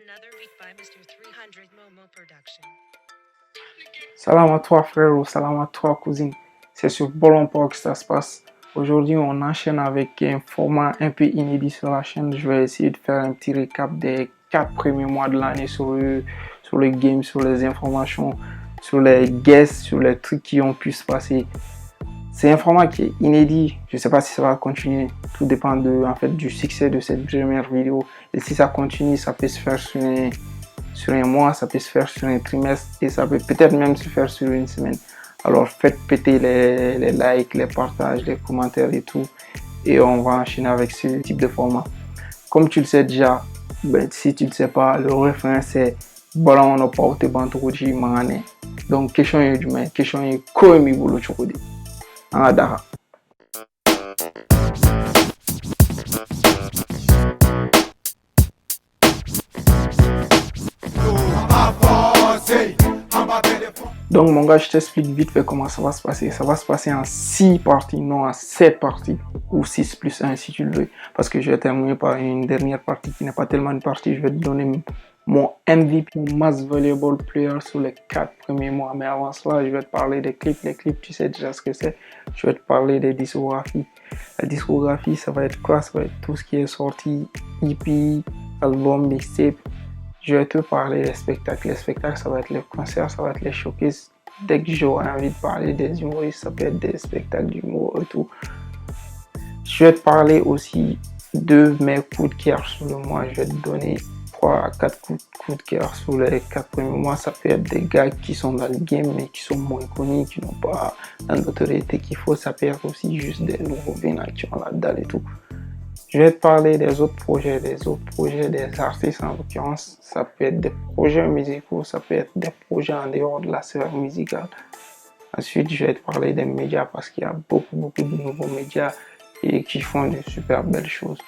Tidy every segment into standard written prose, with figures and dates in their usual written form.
Another beat by Mr. 300 Momo Production. Salam à toi frère ou salam à toi cousine. C'est sur Ballon Park que ça se passe. Aujourd'hui on enchaîne avec un format un peu inédit sur la chaîne. Je vais essayer de faire un petit récap des 4 premiers mois de l'année sur le game, sur les informations, sur les guests, sur les trucs qui ont pu se passer. C'est un format qui est inédit. Je ne sais pas si ça va continuer. Tout dépend du succès de cette première vidéo. Et si ça continue, ça peut se faire sur un mois, ça peut se faire sur un trimestre et ça peut peut-être même se faire sur une semaine. Alors faites péter les likes, les partages, les commentaires et tout. Et on va enchaîner avec ce type de format. Comme tu le sais déjà, si tu ne le sais pas, le refrain c'est Ballon no porte bantuji mangane. Donc question est du mais question est comme il bolo chokodi. Angadara. Donc mon gars, je t'explique vite fait comment ça va se passer. Ça va se passer en 6 parties, non en 7 parties. Ou 6 plus 1 si tu le veux. Parce que je vais terminer par une dernière partie qui n'est pas tellement une partie. Je vais te donner mon MVP, mon Most Valuable Player sur les 4 premiers mois. Mais avant cela, je vais te parler des clips. Les clips, tu sais déjà ce que c'est. Je vais te parler des discographies. La discographie, ça va être quoi? Ça va être tout ce qui est sorti, EP, album, mixtape. Je vais te parler des spectacles. Les spectacles, ça va être les concerts, ça va être les showcases. Dès que j'aurai envie de parler des humoristes, ça peut être des spectacles d'humour et tout. Je vais te parler aussi de mes coups de cœur sur le mois. Je vais te donner 3 à 4 coups de cœur sur les 4 premiers mois. Ça peut être des gars qui sont dans le game mais qui sont moins connus, qui n'ont pas la notoriété qu'il faut. Ça peut être aussi juste des nouveaux venants qui ont la dalle et tout. Je vais te parler des autres projets, des artistes en l'occurrence. Ça peut être des projets musicaux, ça peut être des projets en dehors de la sphère musicale. Ensuite, je vais te parler des médias parce qu'il y a beaucoup de nouveaux médias et qui font de super belles choses.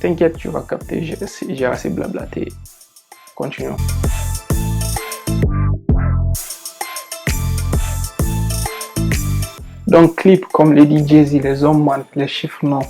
T'inquiète, tu vas capter, j'ai assez blablaté. Continuons. Donc, clip comme les DJs, les hommes mentent, les chiffres non.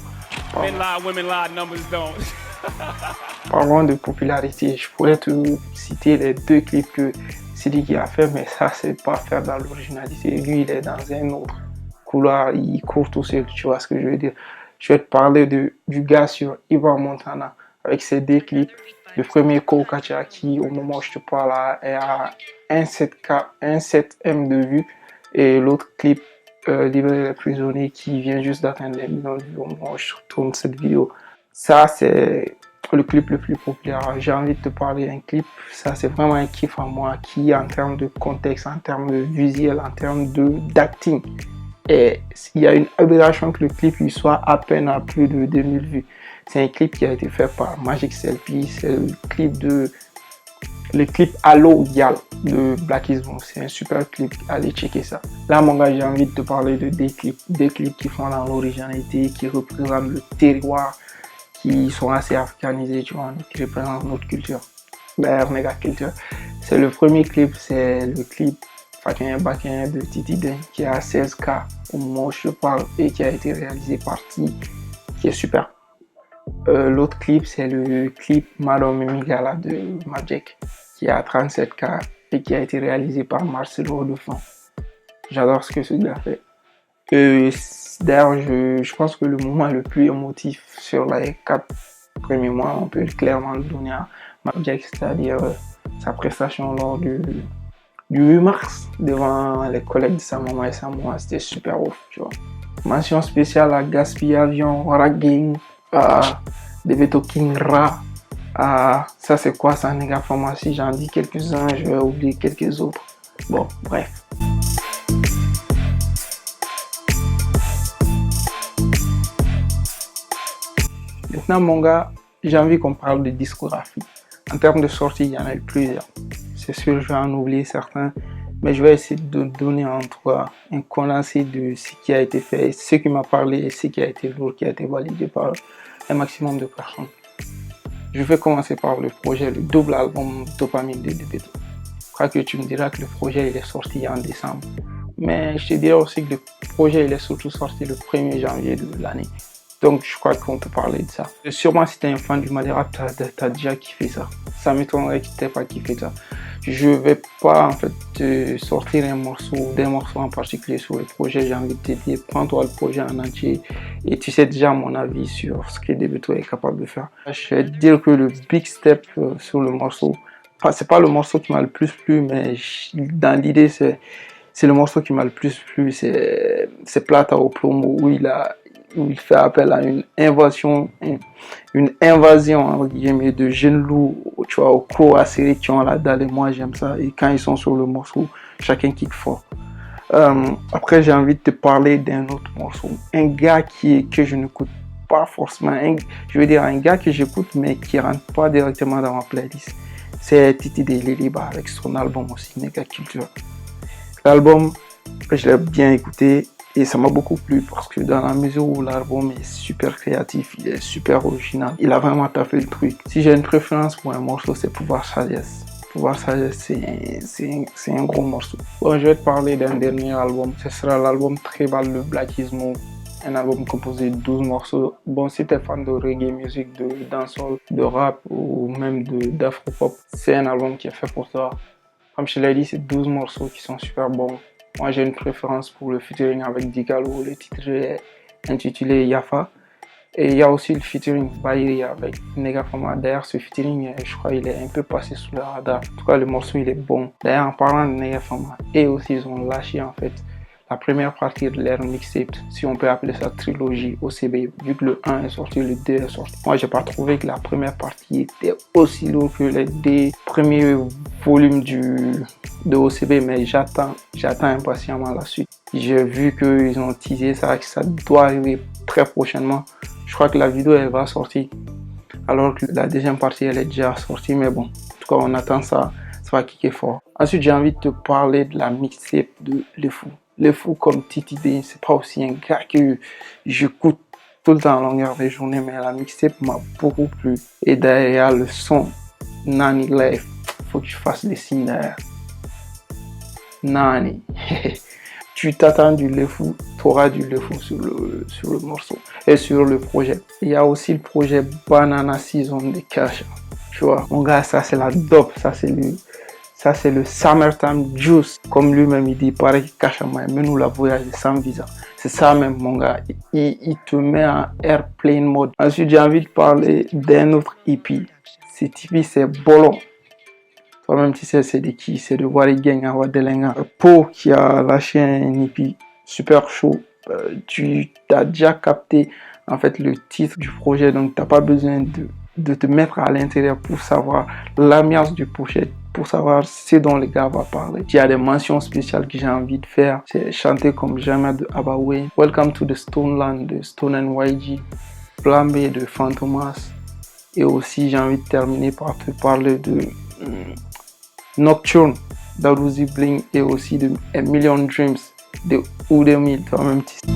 Parlons de popularité. Je pourrais te citer les 2 clips que Sidiki a fait, mais ça, c'est pas faire dans l'originalité. Lui, il est dans un autre couloir, il court tout seul, tu vois ce que je veux dire. Je vais te parler du gars sur Ivan Montana avec ses 2 clips. Le premier, Kokacha, qui au moment où je te parle est à 1,7M de vues. Et l'autre clip, Libérer les prisonniers, qui vient juste d'atteindre les millions de vues au moment où je tourne cette vidéo. Ça, c'est le clip le plus populaire. J'ai envie de te parler d'un clip. Ça, c'est vraiment un kiff à moi qui, en termes de contexte, en termes de visuel, en termes d'acting, et il y a une aberration que le clip il soit à peine à plus de 2000 vues. C'est un clip qui a été fait par Magic Selfie. C'est le clip Allo Gal de Black Is Moon. C'est un super clip, allez checker ça. Là mon gars, j'ai envie de te parler de des clips qui font dans l'originalité, qui représentent le terroir, qui sont assez africanisés, tu vois, qui représentent notre culture, la méga culture. C'est le premier clip, c'est le clip Fakin Bakin de Titi Den qui a 16K au moment où je parle et qui a été réalisé par T, qui est super. L'autre clip, c'est le clip Madame Migala de Magic qui a 37K et qui a été réalisé par Marcelo Defant. J'adore ce que ce gars fait. D'ailleurs, je pense que le moment le plus émotif sur les 4 premiers mois, on peut clairement le donner à Magic, c'est-à-dire sa prestation lors du 8 mars devant les collègues de sa maman et sa maman. C'était super ouf, tu vois. Mention spéciale à Gaspi Avion, Ragging, Deveto King Ra. Ça c'est quoi ça, les gars? Si j'en dis quelques-uns, je vais oublier quelques autres. Bon, bref. Maintenant, mon gars, j'ai envie qu'on parle de discographie. En termes de sortie, il y en a eu plusieurs. C'est sûr, je vais en oublier certains, mais je vais essayer de donner en toi un condensé de ce qui a été fait, ce qui m'a parlé et ce qui a été lourd, qui a été validé par un maximum de personnes. Je vais commencer par le projet, le double album Dopamine de Deveto. Je crois que tu me diras que le projet il est sorti en décembre. Mais je te dirais aussi que le projet il est surtout sorti le 1er janvier de l'année. Donc je crois qu'on peut parler de ça. Et sûrement si t'es un fan du Malera, t'as déjà kiffé ça. Ça m'étonnerait que t'aies pas kiffé ça. Je vais pas en fait te sortir des morceaux en particulier sur le projet. J'ai envie de te dire, prends-toi le projet en entier et tu sais déjà mon avis sur ce que Debito est capable de faire. Je vais te dire que le big step sur le morceau, enfin, c'est pas le morceau qui m'a le plus plu, mais dans l'idée c'est le morceau qui m'a le plus plu. C'est Plata au Plomo où il fait appel à une invasion entre guillemets, de jeunes loups, tu vois, au cours assez qui ont la dalle, et moi j'aime ça. Et quand ils sont sur le morceau, chacun kick fort. Après, j'ai envie de te parler d'un autre morceau. Un gars que je n'écoute pas forcément, je veux dire un gars que j'écoute mais qui rentre pas directement dans ma playlist. C'est Titi Deliliba avec son album aussi, Nega Culture. L'album, je l'ai bien écouté. Et ça m'a beaucoup plu parce que dans la mesure où l'album est super créatif, il est super original, il a vraiment taffé le truc. Si j'ai une préférence pour un morceau, c'est Pouvoir Sagesse. Pouvoir Sagesse, c'est un gros morceau. Bon, je vais te parler d'un dernier album. Ce sera l'album Tribal de Blackismo. Un album composé de 12 morceaux. Bon, si t'es fan de reggae music, de dancehall, de rap ou même d'afro-pop, c'est un album qui est fait pour toi. Comme je l'ai dit, c'est 12 morceaux qui sont super bons. Moi, j'ai une préférence pour le featuring avec Dicalo. Le titre est intitulé Yafa. Et il y a aussi le featuring Bairi avec Nega Fama. D'ailleurs, ce featuring, je crois, il est un peu passé sous le radar. En tout cas, le morceau, il est bon. D'ailleurs, en parlant de Nega Fama, et aussi, ils ont lâché, en fait, la première partie de leur mixtape, si on peut appeler ça trilogie OCB, vu que le 1 est sorti, le 2 est sorti. Moi, j'ai pas trouvé que la première partie était aussi lourde que les deux premiers volumes de OCB, mais j'attends impatiemment la suite. J'ai vu qu'ils ont teasé ça, que ça doit arriver très prochainement. Je crois que la vidéo, elle va sortir, alors que la deuxième partie, elle est déjà sortie, mais bon, en tout cas, on attend ça, ça va kicker fort. Ensuite, j'ai envie de te parler de la mixtape de Les Fous. Les Fous comme Titi D, c'est pas aussi un gars que j'écoute tout le temps à longueur des journées, mais la mixtape m'a beaucoup plu. Et derrière le son Nani Life, faut que je fasse des signes derrière. Nani. Tu t'attends du Les Fous, tu auras du Les Fous sur le morceau et sur le projet. Il y a aussi le projet Banana Season de Cash. Tu vois, mon gars, ça c'est la dope, ça c'est le Summertime Juice. Comme lui-même il dit, il paraît qu'il cache à moi, mais nous la voyager sans visa. C'est ça même, mon gars. Il te met en airplane mode. Ensuite, j'ai envie de parler d'un autre EP. Cet EP, c'est Bolo. Toi-même, tu sais, c'est de qui? C'est de Wari Gang à Wadelenga. Po qui a lâché un EP super chaud. Tu as déjà capté, en fait, le titre du projet. Donc, tu n'as pas besoin de te mettre à l'intérieur pour savoir l'ambiance du projet, pour savoir ce dont les gars vont parler. Il y a des mentions spéciales que j'ai envie de faire. C'est chanter comme jamais de Abawe, Welcome to the Stoneland de Stone NYG, Plan B de Fantomas. Et aussi, j'ai envie de terminer par te parler de Nocturne d'Aruzi Bling et aussi de A Million Dreams de Udemy, toi-même tu sais.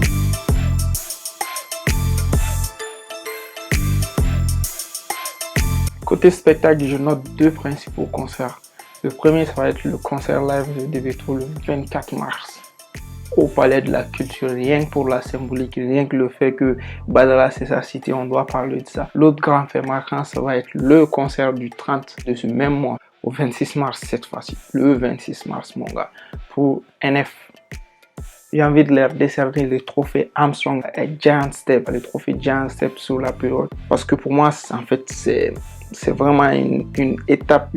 Côté spectacle, je note deux principaux concerts. Le premier, ça va être le concert live de Debito le 24 mars au Palais de la Culture. Rien que pour la symbolique, rien que le fait que Badala c'est sa cité, on doit parler de ça. L'autre grand fait marquant, ça va être le concert du 30 de ce même mois, au 26 mars cette fois-ci. Le 26 mars, mon gars, pour NF. J'ai envie de leur décerner le trophée Armstrong et Giant Step, le trophée Giant Step sur la période. Parce que pour moi, en fait, c'est vraiment une étape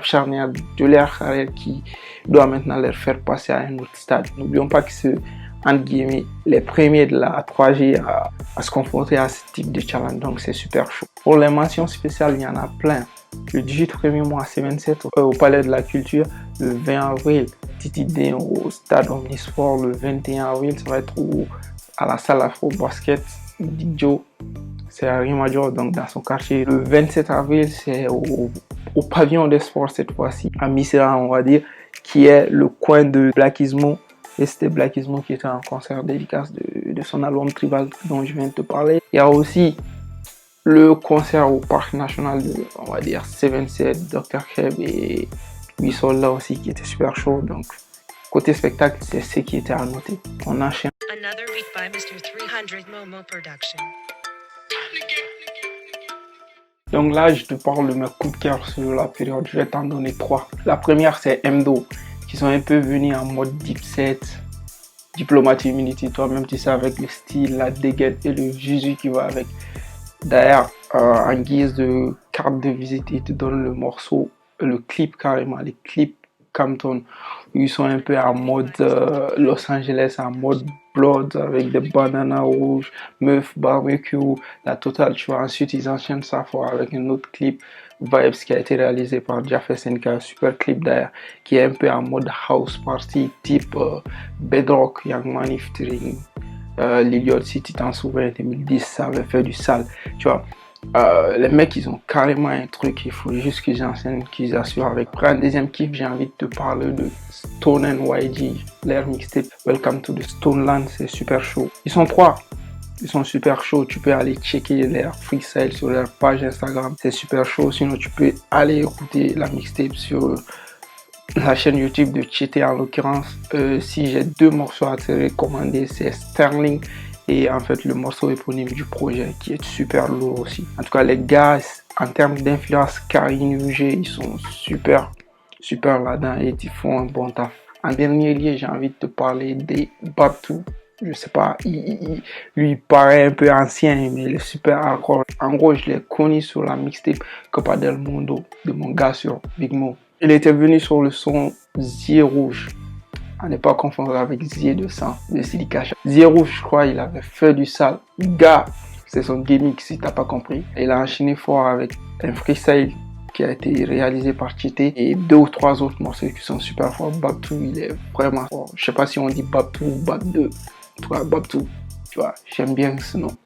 charnière de leur carrière qui doit maintenant leur faire passer à un autre stade. N'oublions pas que c'est, entre guillemets, les premiers de la 3G à se confronter à ce type de challenge. Donc, c'est super chaud. Pour les mentions spéciales, il y en a plein. Le 18 mois, c'est 27 au Palais de la Culture. Le 20 avril, Titi D au Stade Omnisport. Le 21 avril, ça va être à la salle Afro Basket. Dijo, c'est à Rimadio, donc dans son quartier. Le 27 avril, c'est au pavillon des sports cette fois-ci, à Misera, on va dire, qui est le coin de Blackismo. Et c'était Blackismo qui était en concert dédicace de son album Tribal dont je viens de te parler. Il y a aussi le concert au Parc National de, on va dire, 77, Dr. Keb et Wissol là aussi qui était super chaud. Donc, côté spectacle, c'est ce qui était à noter. On enchaîne. Another beat by Mr. 300 Momo Production. Donc là, je te parle de mes coups de cœur sur la période. Je vais t'en donner 3. La première, c'est Mdo, qui sont un peu venus en mode deep set, Diplomatic Immunity. Toi-même, tu sais, avec le style, la dégaine et le Jésus qui va avec. D'ailleurs, en guise de carte de visite, ils te donnent le morceau, le clip carrément, les clips Compton. Ils sont un peu en mode Los Angeles, en mode Blood, avec des bananas rouges, meuf, barbecue, la totale, tu vois. Ensuite, ils enchaînent ça fort avec un autre clip, Vibes, qui a été réalisé par Jaffa SNK, un super clip d'ailleurs, qui est un peu en mode house party, type Bedrock, Young Money featuring Liliot, si tu t'en souviens, 2010, ça avait fait du sale, tu vois. Les mecs, ils ont carrément un truc, il faut juste qu'ils enseignent, qu'ils assurent avec. Après un deuxième kiff, j'ai envie de te parler de Stone and YG, leur mixtape Welcome to the Stoneland, c'est super chaud. Ils sont 3, ils sont super chauds, tu peux aller checker leur freestyle sur leur page Instagram, c'est super chaud. Sinon, tu peux aller écouter la mixtape sur la chaîne YouTube de Cheté en l'occurrence. Si j'ai 2 morceaux à te recommander, c'est Sterling et en fait le morceau éponyme du projet qui est super lourd aussi. En tout cas, les gars, en termes d'influence, Karine UG, ils sont super là-dedans et ils font un bon taf. En dernier lieu, j'ai envie de te parler des Babtou. Je sais pas, lui il paraît un peu ancien, mais il est super hardcore. En gros, je l'ai connu sur la mixtape Copa del Mundo de mon gars sur Big Mo. Il était venu sur le son Zier Rouge. À ne pas confondre avec Zier de sang de Silicacha. Zier Rouge, je crois, il avait fait du sale. Gars, c'est son gimmick si t'as pas compris. Il a enchaîné fort avec un freestyle qui a été réalisé par Cheté et 2 ou 3 autres morceaux qui sont super forts. Babtou, il est vraiment fort. Je sais pas si on dit Babtou ou Bab 2. En tout cas, Babtou, tu vois, j'aime bien ce nom.